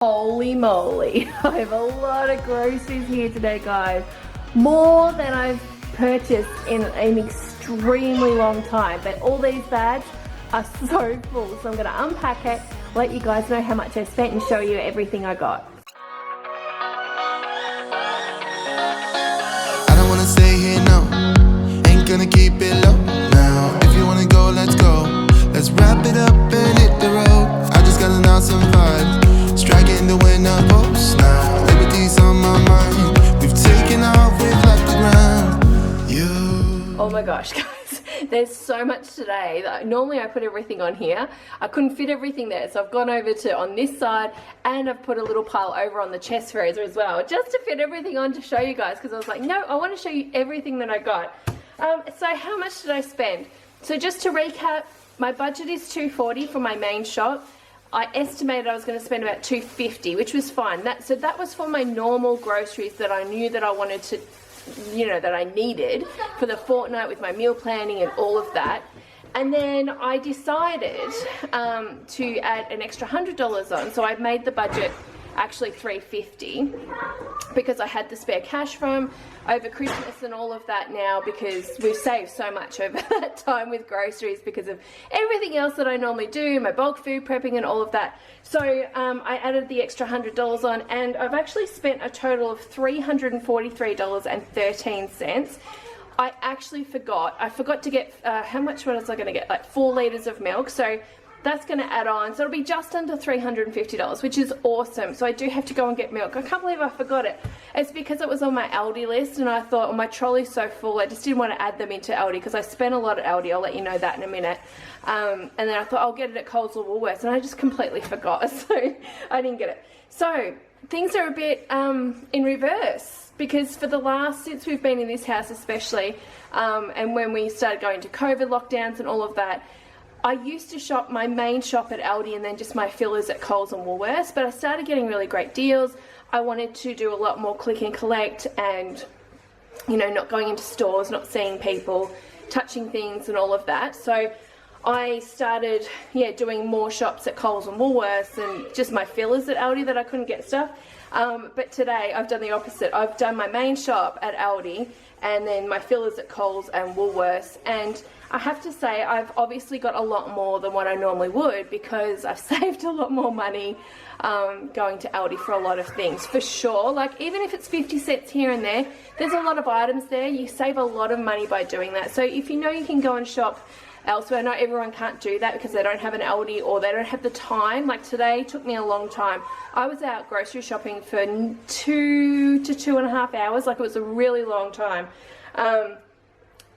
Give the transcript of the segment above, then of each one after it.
Holy moly, I have a lot of groceries here today, guys. More than I've purchased in an extremely long time, but all these bags are so full, so I'm going to unpack it, let you guys know how much I spent and show you everything I got. I don't want to stay here, no, ain't gonna keep it low now. If you want to go, let's go, let's wrap it up and hit the road. I just got an awesome vibe, striking the winner post now. Liberty's on my mind, we've taken off, we've left the ground. You. Oh my gosh, guys, there's so much today that normally I put everything on here. I couldn't fit everything there, so I've gone over to on this side and I've put a little pile over on the chest freezer as well, just to fit everything on to show you guys, because I was like, no, I want to show you everything that I got. So how much did I spend? So just to recap, my budget is $240 for my main shop. I estimated I was going to spend about $250, which was fine. So that was for my normal groceries that I knew that I wanted to, you know, that I needed for the fortnight with my meal planning and all of that. And then I decided to add an extra $100 on, so I made the budget actually $350 because I had the spare cash from over Christmas and all of that now, because we've saved so much over that time with groceries because of everything else that I normally do, my bulk food prepping and all of that. So I added the extra $100 on, and I've actually spent a total of $343.13. I actually forgot to get, how much was I going to get? Like 4 liters of milk. So that's going to add on. So it'll be just under $350, which is awesome. So I do have to go and get milk. I can't believe I forgot it. It's because it was on my Aldi list, and I thought, oh, my trolley's so full, I just didn't want to add them into Aldi because I spent a lot at Aldi. I'll let you know that in a minute. And then I thought I'll get it at Coles or Woolworths, and I just completely forgot. So I didn't get it. So things are a bit in reverse, because for the last, since we've been in this house especially, and when we started going to COVID lockdowns and all of that, I used to shop my main shop at Aldi and then just my fillers at Coles and Woolworths, but I started getting really great deals. I wanted to do a lot more click and collect and, you know, not going into stores, not seeing people, touching things and all of that. So I started, doing more shops at Coles and Woolworths and just my fillers at Aldi that I couldn't get stuff. But today I've done the opposite. I've done my main shop at Aldi and then my fillers at Coles and Woolworths, and I have to say I've obviously got a lot more than what I normally would, because I've saved a lot more money going to Aldi for a lot of things, for sure. Like, even if it's 50 cents here and there, there's a lot of items there. You save a lot of money by doing that. So if you know you can go and shop elsewhere, not everyone can't do that because they don't have an Aldi or they don't have the time. Like today took me a long time. I was out grocery shopping for 2 to 2.5 hours. Like, it was a really long time.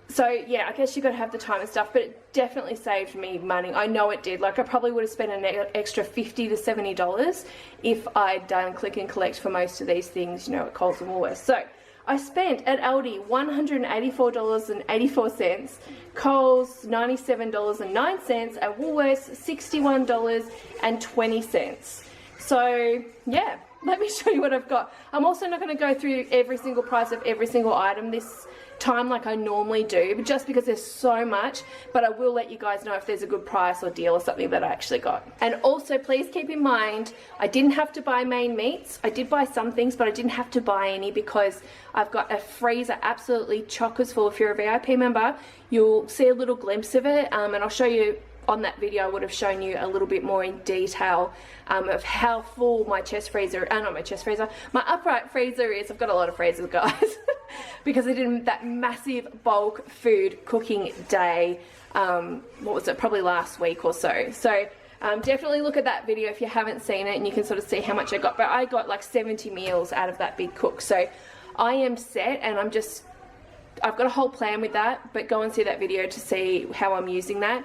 So yeah, I guess you got to have the time and stuff, but it definitely saved me money. I know it did. Like, I probably would have spent an extra $50 to $70 if I'd done click and collect for most of these things, you know, at Coles and Woolworths. So I spent at Aldi $184.84, Coles $97.09, at Woolworths $61.20. So yeah, let me show you what I've got. I'm also not going to go through every single price of every single item this time like I normally do, but just because there's so much, but I will let you guys know if there's a good price or deal or something that I actually got. And also, please keep in mind, I didn't have to buy main meats. I did buy some things, but I didn't have to buy any because I've got a freezer absolutely chockers full. If you're a VIP member, you'll see a little glimpse of it, and I'll show you on that video. I would have shown you a little bit more in detail of how full my chest freezer, not my chest freezer, my upright freezer is. I've got a lot of freezers, guys, because I did that massive bulk food cooking day, what was it, probably last week or so. So definitely look at that video if you haven't seen it, and you can sort of see how much I got. But I got like 70 meals out of that big cook. So I am set, and I've got a whole plan with that, but go and see that video to see how I'm using that.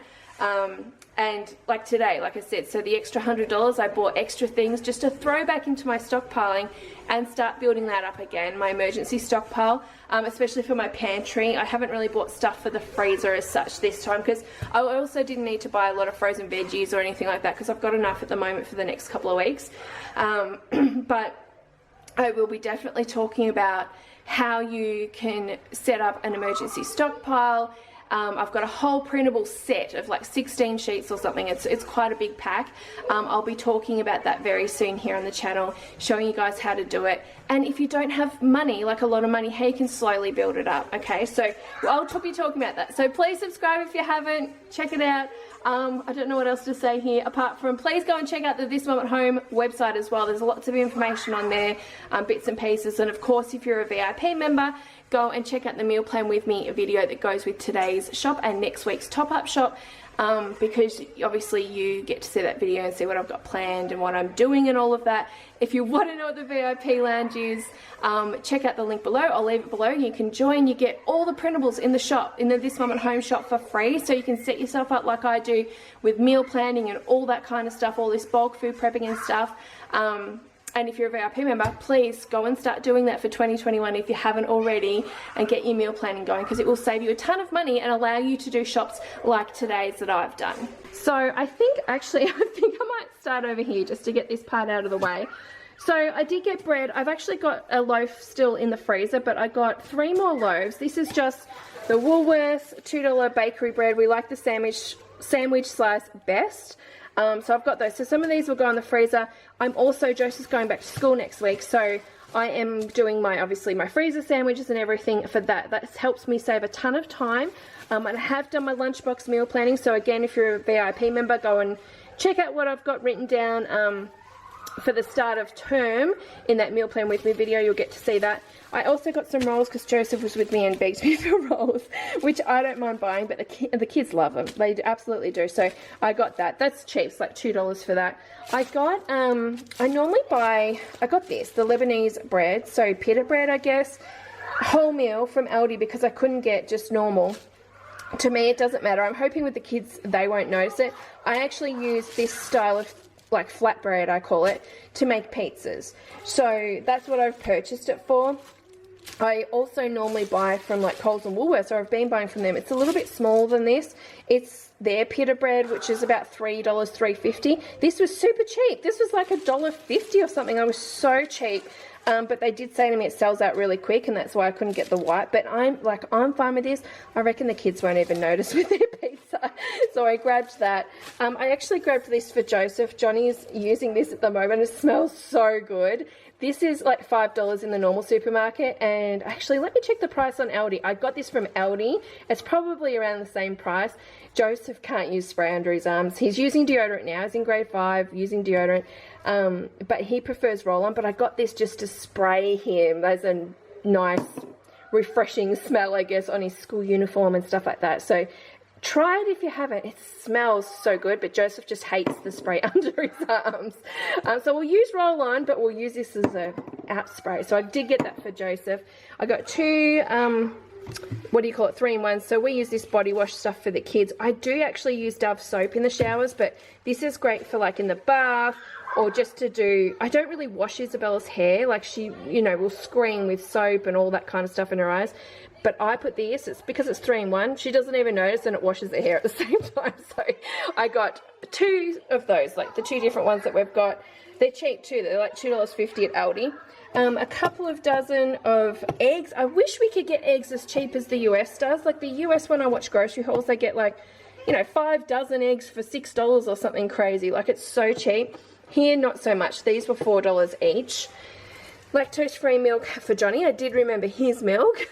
And like today, like I said, so the extra $100, I bought extra things just to throw back into my stockpiling and start building that up again, my emergency stockpile, especially for my pantry. I haven't really bought stuff for the freezer as such this time, because I also didn't need to buy a lot of frozen veggies or anything like that, because I've got enough at the moment for the next couple of weeks. But I will be definitely talking about how you can set up an emergency stockpile, I've got a whole printable set of like 16 sheets or something. It's quite a big pack. I'll be talking about that very soon here on the channel, showing you guys how to do it. And if you don't have money, like a lot of money, how you can slowly build it up. Okay, so I'll be talking about that. So please subscribe if you haven't. Check it out. I don't know what else to say here apart from please go and check out the This Mum at Home website as well. There's lots of information on there, bits and pieces. And of course, if you're a VIP member, go and check out the meal plan with me video that goes with today's shop and next week's top-up shop, because obviously you get to see that video and see what I've got planned and what I'm doing and all of that. If you want to know what the VIP lounge is, check out the link below. I'll leave it below. You can join. You get all the printables in the shop, in the This Mum at Home shop for free, so you can set yourself up like I do with meal planning and all that kind of stuff, all this bulk food prepping and stuff. And if you're a VIP member, please go and start doing that for 2021 if you haven't already, and get your meal planning going, because it will save you a ton of money and allow you to do shops like today's that I've done. So I think I might start over here just to get this part out of the way. So I did get bread. I've actually got a loaf still in the freezer, but I got 3 more loaves. This is just the Woolworths $2 bakery bread. We like the sandwich slice best. So I've got those. So some of these will go in the freezer. I'm also, Joseph's going back to school next week, so I am doing obviously my freezer sandwiches and everything for that. That helps me save a ton of time. And I have done my lunchbox meal planning. So again, if you're a VIP member, go and check out what I've got written down for the start of term in that meal plan with me video. You'll get to see that. I also got some rolls because Joseph was with me and begged me for rolls, which I don't mind buying, but the kids love them. They absolutely do. So I got that. That's cheap. It's like $2 for that. I got, I got this, the Lebanese bread. So pita bread, I guess. Wholemeal from Aldi because I couldn't get just normal. To me, it doesn't matter. I'm hoping with the kids, they won't notice it. I actually use this style of like flatbread, I call it, to make pizzas. So that's what I've purchased it for. I also normally buy from like Coles and Woolworths, so I've been buying from them. It's a little bit smaller than this. It's their pita bread, which is about $3, $3.50. This was super cheap. This was like $1.50 or something. I was so cheap. But they did say to me it sells out really quick, and that's why I couldn't get the white. But I'm fine with this. I reckon the kids won't even notice with their pizza. So I grabbed that. I actually grabbed this for Joseph. Johnny's using this at the moment. It smells so good. This is like $5 in the normal supermarket, and actually let me check the price on Aldi. I got this from Aldi. It's probably around the same price. Joseph can't use spray under his arms. He's using deodorant now. He's in grade 5 using deodorant, but he prefers roll-on. But I got this just to spray him. There's a nice refreshing smell, I guess, on his school uniform and stuff like that. So try it if you haven't. It smells so good, but Joseph just hates the spray under his arms. So we'll use roll-on, but we'll use this as a out spray. So I did get that for Joseph. I got 2, 3-in-1. So we use this body wash stuff for the kids. I do actually use Dove soap in the showers, but this is great for like in the bath, or just to do, I don't really wash Isabella's hair. Like she, will scream with soap and all that kind of stuff in her eyes. But I put this, it's because it's 3-in-1. She doesn't even notice, and it washes her hair at the same time. So I got 2 of those, like the 2 different ones that we've got. They're cheap too. They're like $2.50 at Aldi. A couple of dozen of eggs. I wish we could get eggs as cheap as the US does. Like the US, when I watch grocery hauls, they get like, 5 dozen eggs for $6 or something crazy. Like it's so cheap. Here, not so much. These were $4 each. Lactose-free milk for Johnny. I did remember his milk.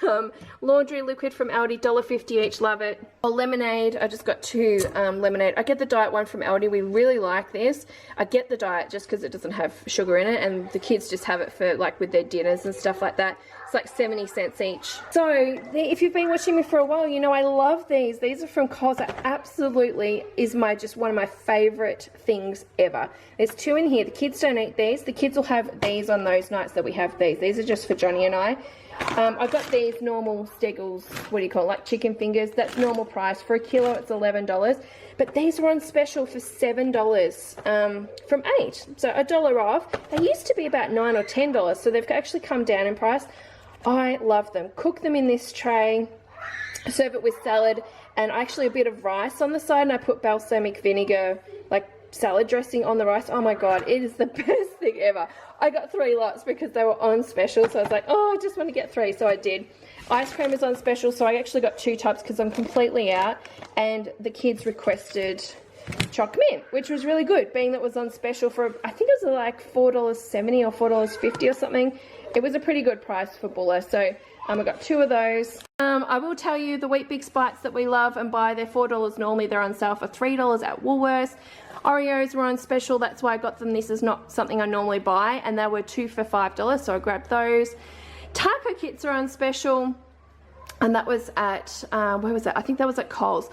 Laundry liquid from Aldi, $1.50 each. Love it. Or lemonade. I just got 2 lemonade. I get the diet one from Aldi. We really like this. I get the diet just because it doesn't have sugar in it, and the kids just have it for like with their dinners and stuff like that. It's like 70 cents each. So if you've been watching me for a while, I love these. These are from Coles. Absolutely is just one of my favorite things ever. There's 2 in here. The kids don't eat these. The kids will have these on those nights that we have these. These are just for Johnny and I. I got these normal Steggles, like chicken fingers. That's normal price. For a kilo, it's $11. But these were on special for $7 from 8. So $1 off. They used to be about $9 or $10, so they've actually come down in price. I love them. Cook them in this tray. Serve it with salad and actually a bit of rice on the side, and I put balsamic vinegar, like salad dressing on the rice. Oh my god, it is the best thing ever. I got 3 lots because they were on special, so I was like, oh, I just want to get 3, so I did. Ice cream is on special, so I actually got 2 tubs because I'm completely out, and the kids requested choc mint, which was really good, being that it was on special for, I think it was like $4.70 or $4.50 or something. It was a pretty good price for Buller, so I got 2 of those. I will tell you, the Wheat Bix Bites that we love and buy, they're $4 normally. They're on sale for $3 at Woolworths. Oreos were on special, that's why I got them. This is not something I normally buy, and they were 2 for $5, so I grabbed those. Taco kits are on special, and that was at, where was that? I think that was at Coles.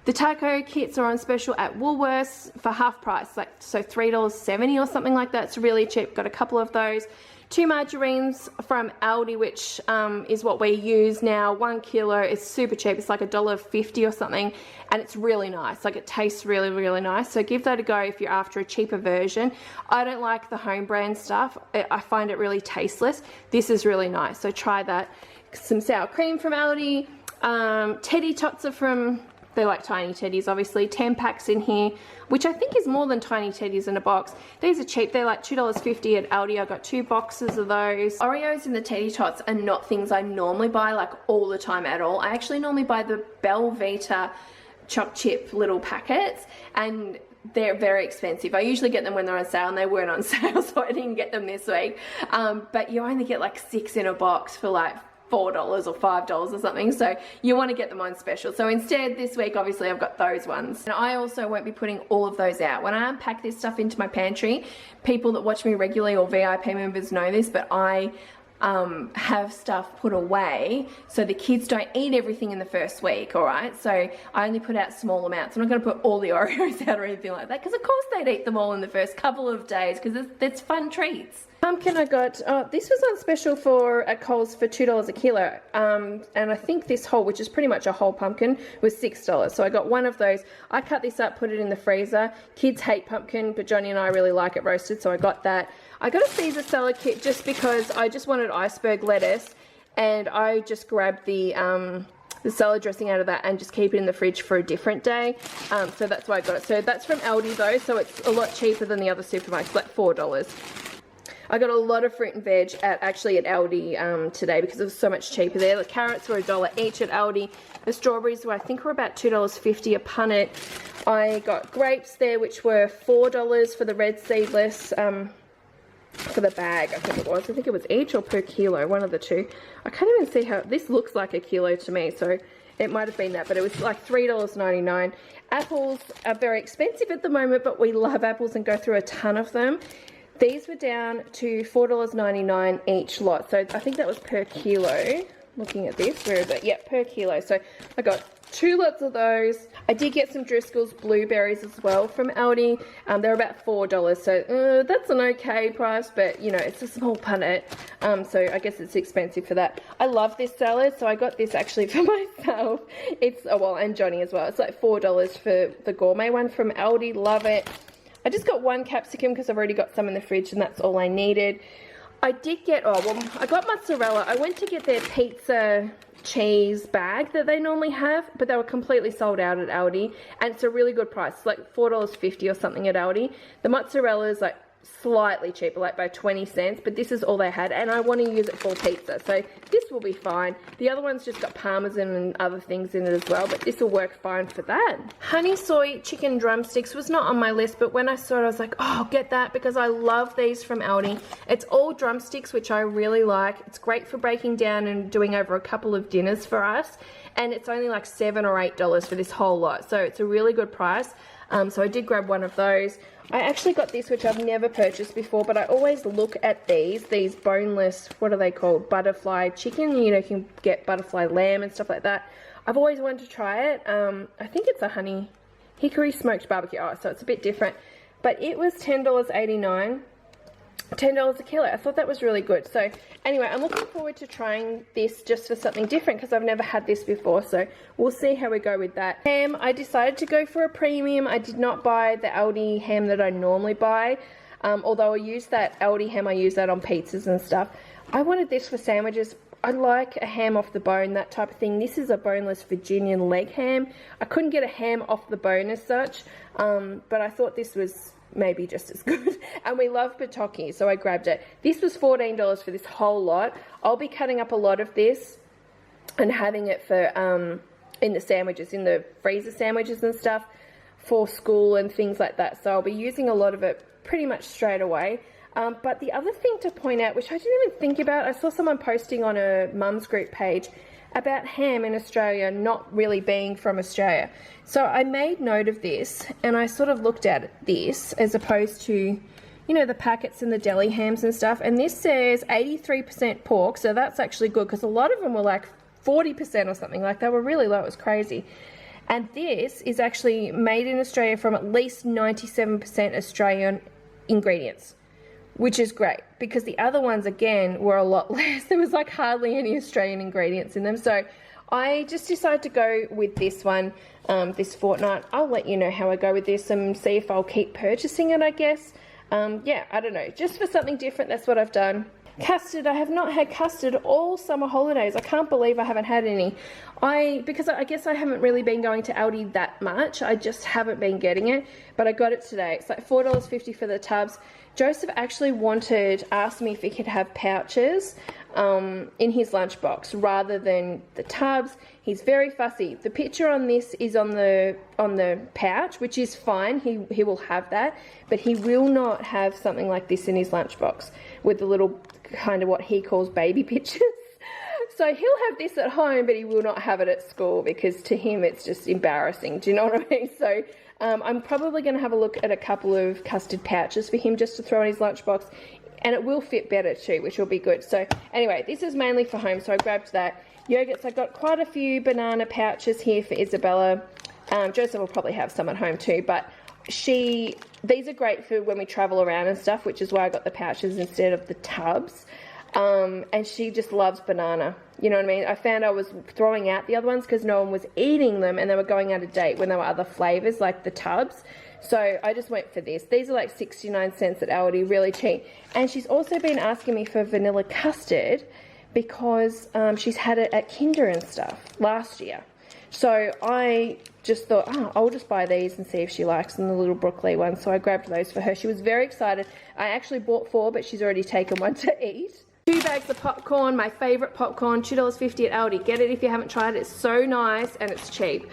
The taco kits are on special at Woolworths for half price, like so $3.70 or something like that. It's really cheap. Got a couple of those. 2 margarines from Aldi, which is what we use now. 1 kilo is super cheap. It's like $1.50 or something, and it's really nice. Like, it tastes really, really nice. So give that a go if you're after a cheaper version. I don't like the home brand stuff. I find it really tasteless. This is really nice, so try that. Some sour cream from Aldi. Teddy Tots are from, they're like tiny teddies, obviously. 10 packs in here, which I think is more than tiny teddies in a box. These are cheap. They're like $2.50 at Aldi. I got 2 boxes of those. Oreos and the Teddy Tots are not things I normally buy like all the time at all. I actually normally buy the Belvita choc chip little packets, and they're very expensive. I usually get them when they're on sale, and they weren't on sale, so I didn't get them this week. But you only get like 6 in a box for like $4 or $5 or something, so you want to get them on special. So instead this week, obviously, I've got those ones, and I also won't be putting all of those out. When I unpack this stuff into my pantry, people that watch me regularly or VIP members know this, but I have stuff put away so the kids don't eat everything in the first week, all right? So I only put out small amounts. I'm not going to put all the Oreos out or anything like that, because of course they'd eat them all in the first couple of days, because it's fun treats. Pumpkin I got, this was on special at Coles for $2 a kilo, and I think this whole, which is pretty much a whole pumpkin, was $6, so I got 1 of those. I cut this up, put it in the freezer. Kids hate pumpkin, but Johnny and I really like it roasted, so I got that. I got a Caesar salad kit just because I just wanted iceberg lettuce, and I just grabbed the salad dressing out of that and just keep it in the fridge for a different day, so that's why I got it. So that's from Aldi though, so it's a lot cheaper than the other supermarkets, like $4. I got a lot of fruit and veg at Aldi today because it was so much cheaper there. The carrots were $1 each at Aldi. The strawberries were, I think, were about $2.50 a punnet. I got grapes there, which were $4 for the red seedless, for the bag, I think it was. I think it was each or per kilo, one of the two. I can't even see how, this looks like a kilo to me, so it might have been that, but it was like $3.99. Apples are very expensive at the moment, but we love apples and go through a ton of them. These were down to $4.99 each lot, so I think that was per kilo. Looking at this, where is it? Yep, per kilo. So I got 2 lots of those. I did get some Driscoll's blueberries as well from Aldi. They're about $4, so that's an okay price, but you know, it's a small punnet, so I guess it's expensive for that. I love this salad, so I got this actually for myself. It's, oh well, and Johnny as well. It's like $4 for the gourmet one from Aldi. Love it. I just got 1 capsicum because I've already got some in the fridge, and that's all I needed. I did get, I got mozzarella. I went to get their pizza cheese bag that they normally have, but they were completely sold out at Aldi, and it's a really good price. It's like $4.50 or something at Aldi. The mozzarella is like slightly cheaper, like by 20 cents, but this is all they had, and I want to use it for pizza, so this will be fine. The other one's just got parmesan and other things in it as well, but this will work fine for that. Honey soy chicken drumsticks was not on my list, but when I saw it, I was like, oh, I'll get that because I love these from Aldi. It's all drumsticks, which I really like. It's great for breaking down and doing over a couple of dinners for us, and it's only like $7 or $8 for this whole lot, so it's a really good price. So I did grab 1 of those. I actually got this, which I've never purchased before, but I always look at these boneless, what are they called? Butterfly chicken. You know, you can get butterfly lamb and stuff like that. I've always wanted to try it. I think it's a honey hickory smoked barbecue. Oh, so it's a bit different. But it was $10.89. $10 a kilo. I thought that was really good. So anyway, I'm looking forward to trying this just for something different because I've never had this before, so we'll see how we go with that. Ham, I decided to go for a premium. I did not buy the Aldi ham that I normally buy, although I use that Aldi ham, I use that on pizzas and stuff. I wanted this for sandwiches. I like a ham off the bone, that type of thing. This is a boneless Virginian leg ham. I couldn't get a ham off the bone as such, but I thought this was maybe just as good. And we love Bataki, so I grabbed it. This was $14 for this whole lot. I'll be cutting up a lot of this and having it for in the sandwiches, in the freezer sandwiches and stuff for school and things like that. So I'll be using a lot of it pretty much straight away. But the other thing to point out, which I didn't even think about, I saw someone posting on a mum's group page about ham in Australia not really being from Australia. So I made note of this, and I sort of looked at this as opposed to, you know, the packets and the deli hams and stuff, and this says 83% pork, so that's actually good, because a lot of them were like 40% or something, like they were really low. It was crazy. And this is actually made in Australia from at least 97% Australian ingredients, which is great, because the other ones, again, were a lot less. There was like hardly any Australian ingredients in them. So I just decided to go with this one this fortnight. I'll let you know how I go with this and see if I'll keep purchasing it, I guess. Yeah, I don't know. Just for something different, that's what I've done. Custard, I have not had custard all summer holidays. I can't believe I haven't had any. Because I guess I haven't really been going to Aldi that much. I just haven't been getting it, but I got it today. It's like $4.50 for the tubs. Joseph actually asked me if he could have pouches in his lunchbox rather than the tubs. He's very fussy. The picture on this is on the pouch, which is fine. He will have that, but he will not have something like this in his lunchbox with the little kind of what he calls baby pictures. So he'll have this at home, but he will not have it at school because to him it's just embarrassing. Do you know what I mean? So I'm probably going to have a look at a couple of custard pouches for him just to throw in his lunchbox, and it will fit better too, which will be good. So anyway, this is mainly for home, so I grabbed that. Yogurts, I got quite a few banana pouches here for Isabella. Joseph will probably have some at home too, but these are great for when we travel around and stuff, which is why I got the pouches instead of the tubs. And she just loves banana. You know what I mean? I found I was throwing out the other ones because no one was eating them and they were going out of date when there were other flavors like the tubs. So I just went for this. These are like 69 cents at Aldi, really cheap. And she's also been asking me for vanilla custard because she's had it at Kinder and stuff last year. So I just thought, I'll just buy these and see if she likes them, the little broccoli ones. So I grabbed those for her. She was very excited. I actually bought 4, but she's already taken 1 to eat. 2 bags of popcorn, my favourite popcorn, $2.50 at Aldi. Get it if you haven't tried it. It's so nice and it's cheap.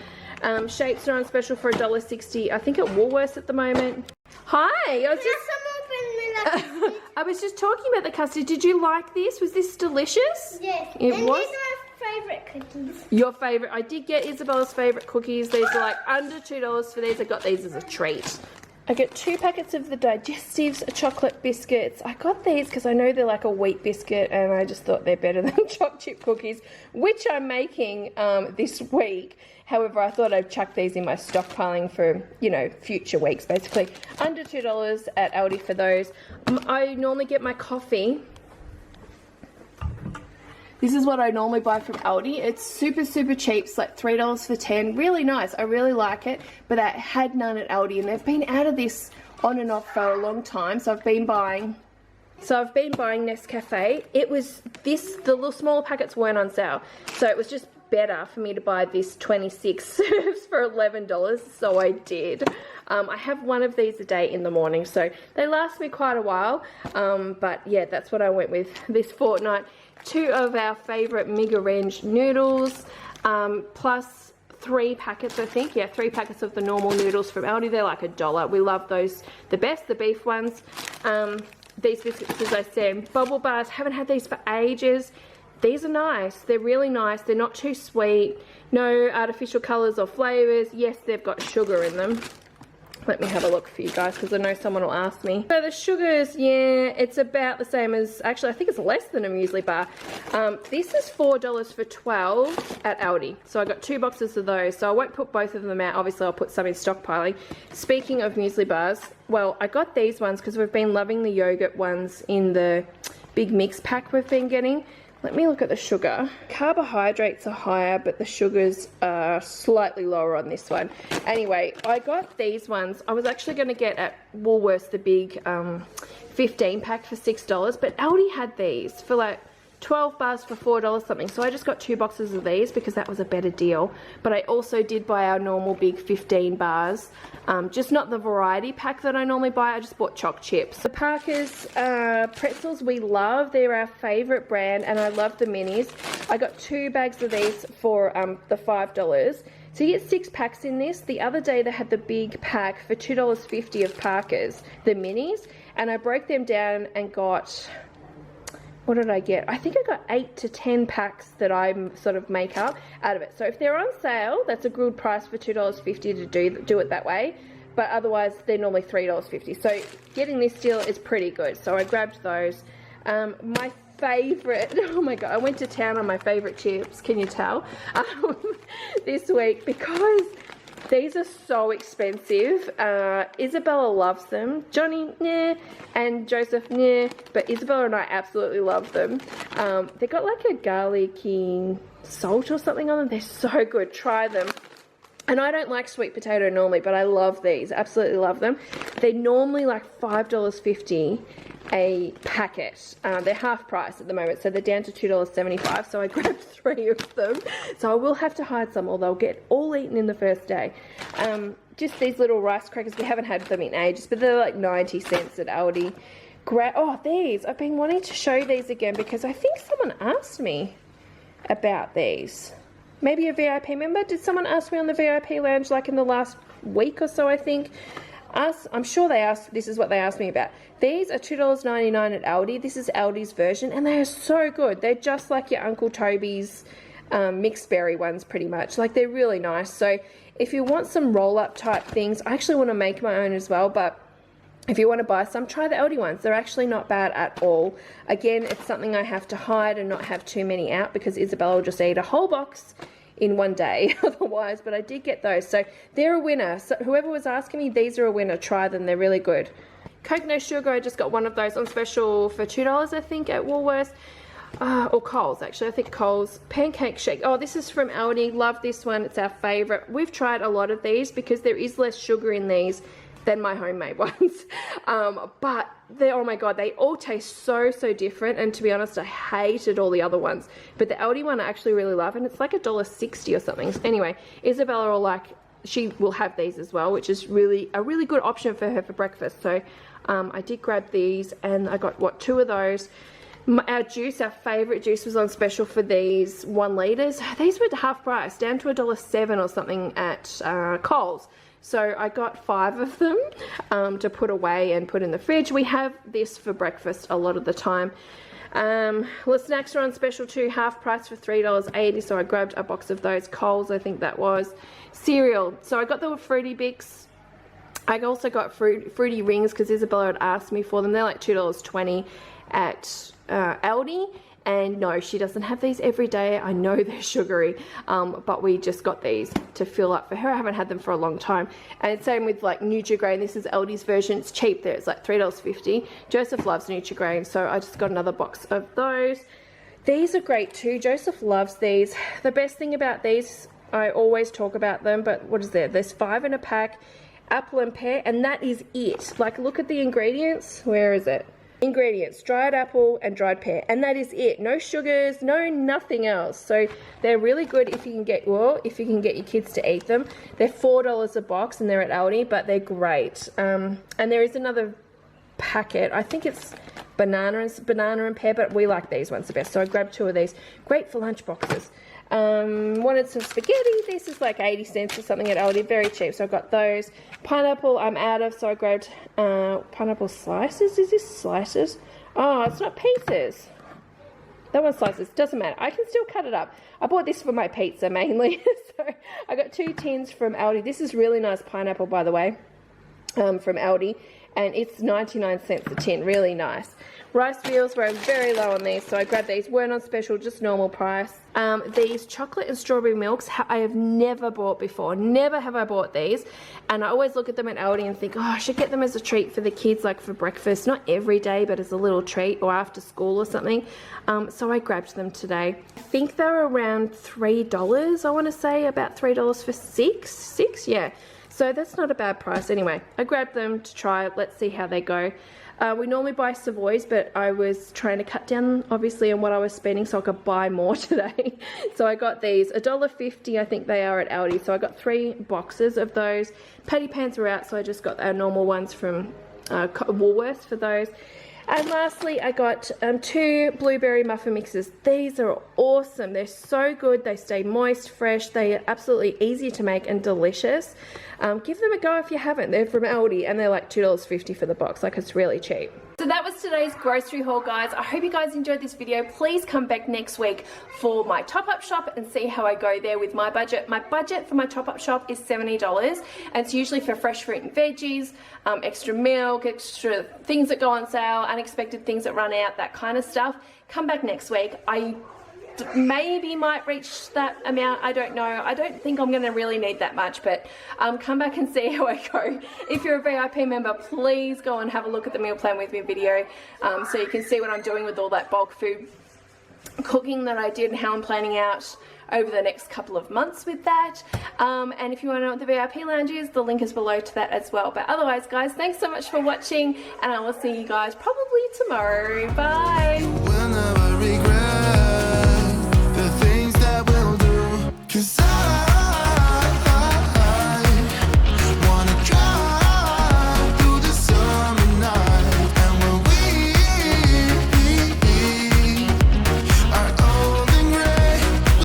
Shapes are on special for $1.60. I think at Woolworths at the moment. Hi, I was just talking about the custard. Did you like this? Was this delicious? Yes. It was. These are my favourite cookies. Your favourite. I did get Isabella's favourite cookies. These are like under $2 for these. I got these as a treat. I get 2 packets of the Digestives chocolate biscuits. I got these because I know they're like a wheat biscuit and I just thought they're better than choc chip cookies, which I'm making this week. However, I thought I'd chuck these in my stockpiling for, you know, future weeks, basically. Under $2 at Aldi for those. I normally get my coffee. This is what I normally buy from Aldi. It's super, super cheap. It's like $3 for 10. Really nice. I really like it. But I had none at Aldi, and they've been out of this on and off for a long time. So I've been buying Nescafe. It was this, the little smaller packets weren't on sale. So it was just better for me to buy this 26 serves for $11. So I did. I have one of these a day in the morning. So they last me quite a while. But yeah, that's what I went with this fortnight. 2 of our favourite Migarange noodles, plus 3 packets, I think. Yeah, 3 packets of the normal noodles from Aldi. They're like $1. We love those the best, the beef ones. These biscuits, as I said, bubble bars. Haven't had these for ages. These are nice. They're really nice. They're not too sweet. No artificial colours or flavours. Yes, they've got sugar in them. Let me have a look for you guys because I know someone will ask me. So the sugars, yeah, it's about the same as, actually I think it's less than a muesli bar. This is $4 for 12 at Aldi. So I got 2 boxes of those. So I won't put both of them out. Obviously I'll put some in stockpiling. Speaking of muesli bars, well, I got these ones because we've been loving the yogurt ones in the big mix pack we've been getting. Let me look at the sugar. Carbohydrates are higher, but the sugars are slightly lower on this one. Anyway, I got these ones. I was actually going to get at Woolworths the big 15 pack for $6, but Aldi had these for like 12 bars for $4 something. So I just got 2 boxes of these because that was a better deal. But I also did buy our normal big 15 bars. Just not the variety pack that I normally buy. I just bought choc chips. The Parker's pretzels we love. They're our favorite brand and I love the minis. I got 2 bags of these for the $5. So you get 6 packs in this. The other day they had the big pack for $2.50 of Parker's, the minis. And I broke them down and got... what did I get? I think I got 8 to 10 packs that I sort of make up out of it. So if they're on sale, that's a good price for $2.50 to do it that way. But otherwise, they're normally $3.50. So getting this deal is pretty good. So I grabbed those. My favorite, oh my god, I went to town on my favorite chips, can you tell? This week because these are so expensive. Isabella loves them. Johnny, nah. And Joseph, nah. But Isabella and I absolutely love them. They got like a garlicky salt or something on them. They're so good. Try them. And I don't like sweet potato normally, but I love these. Absolutely love them. They're normally like $5.50 a packet. They're half price at the moment, so they're down to $2.75. So I grabbed 3 of them. So I will have to hide some, or they'll get all eaten in the first day. Just these little rice crackers. We haven't had them in ages, but they're like 90 cents at Aldi. Oh, these. I've been wanting to show these again because I think someone asked me about these. Maybe a VIP member. Did someone ask me on the VIP lounge like in the last week or so, I think? I'm sure they asked, this is what they asked me about. These are $2.99 at Aldi. This is Aldi's version, and they are so good. They're just like your Uncle Toby's mixed berry ones, pretty much. Like, they're really nice. So if you want some roll-up type things, I actually want to make my own as well, but if you want to buy some, try the Aldi ones. They're actually not bad at all. Again, it's something I have to hide and not have too many out because Isabella will just eat a whole box in one day otherwise, but I did get those. So they're a winner. So whoever was asking me, these are a winner. Try them. They're really good. Coke No Sugar, I just got one of those on special for $2, I think, at Woolworths. Or Coles, actually. I think Coles. Pancake Shake. Oh, this is from Aldi. Love this one. It's our favourite. We've tried a lot of these because there is less sugar in these than my homemade ones. But they, oh my god, they all taste so different, and to be honest, I hated all the other ones. But the Aldi one I actually really love, and it's like $1.60 or something. So anyway, Isabella will like, she will have these as well, which is a really good option for her for breakfast. So I did grab these, and I got, what, 2 of those. Our juice, our favourite juice, was on special for these 1 litres. These were half price, down to $1.07 or something at Coles. So I got 5 of them to put away and put in the fridge. We have this for breakfast a lot of the time. Well, snacks are on special too, half price for $3.80. So I grabbed a box of those. Coles, I think that was. Cereal. So I got the Fruity Bix. I also got Fruity Rings because Isabella had asked me for them. They're like $2.20 at Aldi. And no, she doesn't have these every day. I know they're sugary, but we just got these to fill up for her. I haven't had them for a long time. And same with like Nutri-Grain. This is Aldi's version. It's cheap there. It's like $3.50. Joseph loves Nutri-Grain, so I just got another box of those. These are great too. Joseph loves these. The best thing about these, I always talk about them, but what is there? There's 5 in a pack, apple and pear, and that is it. Like, look at the ingredients. Where is it? Ingredients: dried apple and dried pear, and that is it. No sugars, no nothing else. So they're really good if you can get, well, if you can get your kids to eat them. They're $4 a box, and they're at Aldi, but they're great. And there is another packet. I think it's banana and pear, but we like these ones the best. So I grabbed 2 of these. Great for lunch boxes. Wanted some spaghetti. This is like 80 cents or something at Aldi, very cheap, so I got those. Pineapple I'm out of, so I grabbed pineapple slices. Is this slices? Oh, it's not pieces. That one's slices. Doesn't matter, I can still cut it up. I bought this for my pizza mainly. So I got 2 tins from Aldi. This is really nice pineapple, by the way, from Aldi, and it's 99 cents a tin. Really nice. Rice meals were very low on these, so I grabbed these. Weren't on special, just normal price. These chocolate and strawberry milks I have never bought before. Never have I bought these. And I always look at them at Aldi and think, oh, I should get them as a treat for the kids, like for breakfast. Not every day, but as a little treat, or after school or something. So I grabbed them today. I think they're around $3, I want to say. About $3 for 6? Yeah. So that's not a bad price. Anyway, I grabbed them to try it. Let's see how they go. We normally buy Savoys, but I was trying to cut down obviously on what I was spending so I could buy more today. So I got these, $1.50 I think they are at Aldi. So I got 3 boxes of those. Patty pans were out, so I just got our normal ones from Woolworths for those. And lastly, I got 2 blueberry muffin mixes. These are awesome. They're so good. They stay moist, fresh. They are absolutely easy to make and delicious. Give them a go if you haven't. They're from Aldi and they're like $2.50 for the box. Like, it's really cheap. So that was today's grocery haul, guys. I hope you guys enjoyed this video. Please come back next week for my top-up shop and see how I go there with my budget. My budget for my top-up shop is $70, and it's usually for fresh fruit and veggies, extra milk, extra things that go on sale, unexpected things that run out, that kind of stuff. Come back next week. I maybe might reach that amount. I don't know. I don't think I'm going to really need that much, but come back and see how I go. If you're a VIP member, please go and have a look at the meal plan with me video so you can see what I'm doing with all that bulk food cooking that I did and how I'm planning out over the next couple of months with that. And if you want to know what the VIP lounge is, the link is below to that as well. But otherwise, guys, thanks so much for watching, and I will see you guys probably tomorrow. Bye.